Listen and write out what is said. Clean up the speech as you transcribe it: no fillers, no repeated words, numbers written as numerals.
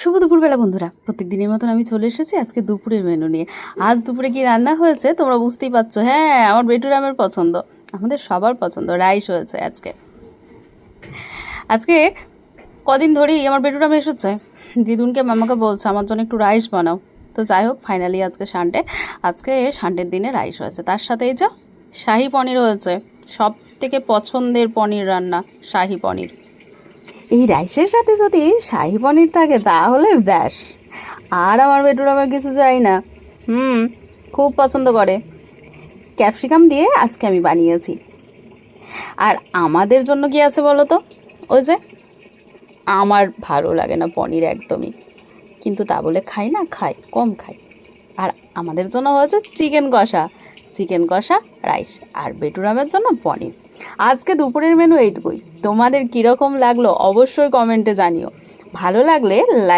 শুভ দুপুরবেলা বন্ধুরা, প্রত্যেক দিনের মতন আমি চলে এসেছি আজকে দুপুরের মেনু নিয়ে। আজ দুপুরে কি রান্না হয়েছে তোমরা বুঝতেই পারছো। হ্যাঁ, আমার বেটুরামের পছন্দ, আমাদের সবার পছন্দ, রাইস হয়েছে আজকে। আজকে কদিন ধরেই আমার বেটুরাম এসেছে, দিদুনকে মামাকে বলছে আমার জন্য একটু রাইস বানাও। তো যাই হোক, ফাইনালি আজকে সানডের দিনে রাইস হয়েছে, তার সাথে এই যে শাহি পনির হয়েছে। সব থেকে পছন্দের পনির রান্না শাহি পনির। এই রাইসের সাথে যদি শাহি পনির থাকে তাহলে ব্যাস, আর আমার বেটুরামের কিছু চাই না। খুব পছন্দ করে। ক্যাপসিকাম দিয়ে আজকে আমি বানিয়েছি। আর আমাদের জন্য কি আছে বলো তো? ওই যে, আমার ভালো লাগে না পনির একদমই, কিন্তু তা বলে খাই না, খাই, কম খাই। আর আমাদের জন্য হয়েছে চিকেন কষা রাইস, আর বেটুরামের জন্য পনির। আজকে দুপুরের মেনু এইটুকুই। তোমাদের কীরকম লাগলো অবশ্যই কমেন্টে জানিও। ভালো লাগলে লাইক